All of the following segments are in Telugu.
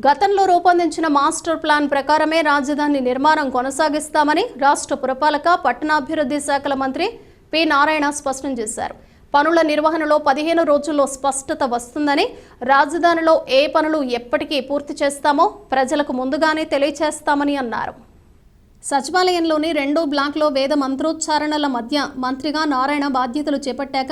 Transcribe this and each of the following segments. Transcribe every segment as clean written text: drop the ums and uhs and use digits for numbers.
గతంలో రూపొందించిన మాస్టర్ ప్లాన్ ప్రకారమే రాజధాని నిర్మాణం కొనసాగిస్తామని రాష్ట్ర పురపాలక పట్టణాభివృద్ధి శాఖల మంత్రి పి నారాయణ స్పష్టం చేశారు. పనుల నిర్వహణలో 15 రోజుల్లో స్పష్టత వస్తుందని, రాజధానిలో ఏ పనులు ఎప్పటికీ పూర్తి చేస్తామో ప్రజలకు ముందుగానే తెలియజేస్తామని అన్నారు. సచివాలయంలోని 2 బ్లాక్లో వేద మంత్రోచ్చారణల మధ్య మంత్రిగా నారాయణ బాధ్యతలు చేపట్టాక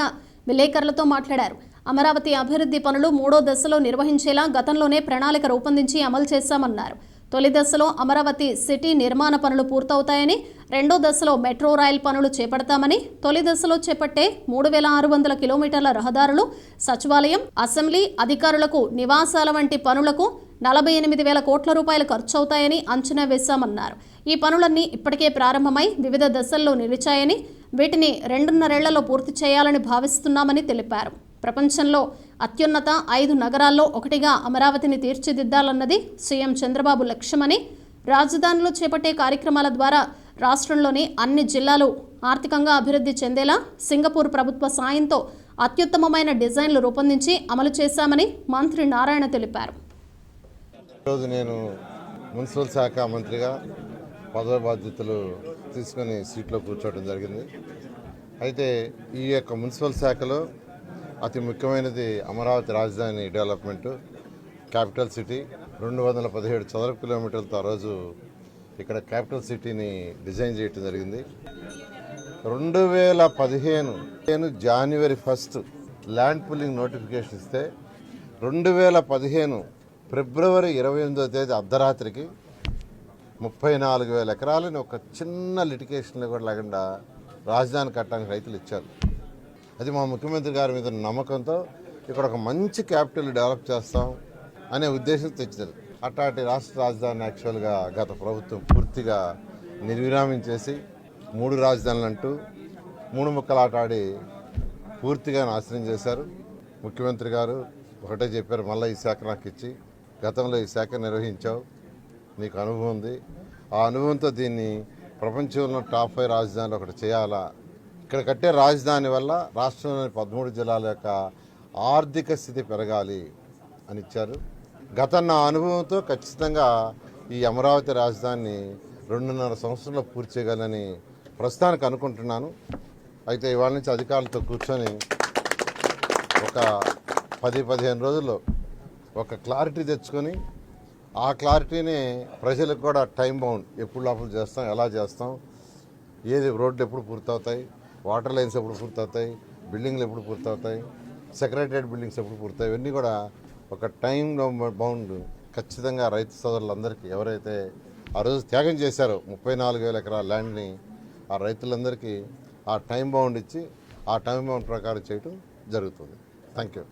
విలేకరులతో మాట్లాడారు. అమరావతి అభివృద్ధి పనులు 3వ దశలో నిర్వహించేలా గతంలోనే ప్రణాళిక రూపొందించి అమలు చేశామన్నారు. తొలి దశలో అమరావతి సిటీ నిర్మాణ పనులు పూర్తవుతాయని, 2వ దశలో మెట్రో రైల్ పనులు చేపడతామని, తొలి దశలో చేపట్టే 3600 కిలోమీటర్ల రహదారులు, సచివాలయం, అసెంబ్లీ అధికారులకు నివాసాల వంటి పనులకు 48,000 కోట్ల రూపాయలు ఖర్చవుతాయని అంచనా వేశామన్నారు. ఈ పనులన్నీ ఇప్పటికే ప్రారంభమై వివిధ దశల్లో నిలిచాయని, వీటిని 2.5 ఏళ్లలో పూర్తి చేయాలని భావిస్తున్నామని తెలిపారు. ప్రపంచంలో అత్యున్నత 5 నగరాల్లో ఒకటిగా అమరావతిని తీర్చిదిద్దాలన్నది సీఎం చంద్రబాబు లక్ష్యమని, రాజధానిలో చేపట్టే కార్యక్రమాల ద్వారా రాష్ట్రంలోని అన్ని జిల్లాలు ఆర్థికంగా అభివృద్ధి చెందేలా సింగపూర్ ప్రభుత్వ సాయంతో అత్యుత్తమమైన డిజైన్లు రూపొందించి అమలు చేశామని మంత్రి నారాయణ తెలిపారు. ఈరోజు నేను మున్సిపల్ శాఖ మంత్రిగా పదవి బాధ్యతలు తీసుకొని సీట్లో కూర్చోవడం జరిగింది. అయితే ఈ యొక్క మున్సిపల్ శాఖలో అతి ముఖ్యమైనది అమరావతి రాజధాని డెవలప్మెంటు, క్యాపిటల్ సిటీ. 217 చదరపు కిలోమీటర్లతో ఆ రోజు ఇక్కడ క్యాపిటల్ సిటీని డిజైన్ చేయడం జరిగింది. 2015 జనవరి 1 ల్యాండ్ పుల్లింగ్ నోటిఫికేషన్ ఇస్తే 2015 ఫిబ్రవరి 28వ తేదీ అర్ధరాత్రికి 34,000 ఎకరాలని ఒక చిన్న లిటికేషన్లో కూడా లేకుండా రాజధాని కట్టడానికి రైతులు ఇచ్చారు. అది మా ముఖ్యమంత్రి గారి మీద నమ్మకంతో ఇక్కడ ఒక మంచి క్యాపిటల్ డెవలప్ చేస్తాం అనే ఉద్దేశం తెచ్చారు. అట్లాంటి రాష్ట్ర రాజధాని యాక్చువల్గా గత ప్రభుత్వం పూర్తిగా నిర్విరామించేసి 3 రాజధానులు అంటూ 3 ముక్కలు ఆటాడి పూర్తిగా నాశనం చేశారు. ముఖ్యమంత్రి గారు ఒకటే చెప్పారు, మళ్ళీ ఈ శాఖ నాకు ఇచ్చి, గతంలో ఈ శాఖ నిర్వహించావు, నీకు అనుభవం ఉంది, ఆ అనుభవంతో దీన్ని ప్రపంచంలో టాప్ 5 రాజధానిలో ఒకటి చేయాలా, ఇక్కడ కట్టే రాజధాని వల్ల రాష్ట్రంలోని 13 జిల్లాల యొక్క ఆర్థిక స్థితి పెరగాలి అని ఇచ్చారు. గత నా అనుభవంతో ఖచ్చితంగా ఈ అమరావతి రాజధానిని 2.5 సంవత్సరంలో పూర్తి చేయగలని ప్రస్తుతానికి అనుకుంటున్నాను. అయితే ఇవాళ నుంచి అధికారులతో కూర్చొని ఒక 10-15 రోజుల్లో ఒక క్లారిటీ తెచ్చుకొని, ఆ క్లారిటీని ప్రజలకు కూడా టైం బౌండ్, ఎప్పుడు లోపల చేస్తాం, ఎలా చేస్తాం, ఏది రోడ్లు ఎప్పుడు పూర్తవుతాయి, వాటర్ లైన్స్ ఎప్పుడు పూర్తవుతాయి, బిల్డింగ్లు ఎప్పుడు పూర్తవుతాయి, సెక్రటరియట్ బిల్డింగ్స్ ఎప్పుడు పూర్తవుతాయి, ఇవన్నీ కూడా ఒక టైం బౌండ్ ఖచ్చితంగా రైతు సోదరులందరికీ ఎవరైతే ఆ రోజు త్యాగం చేశారో 34,000 ఎకరాల ల్యాండ్ని ఆ రైతులందరికీ ఆ టైం బౌండ్ ఇచ్చి ఆ టైం బౌండ్ ప్రకారం చేయడం జరుగుతుంది. Thank you.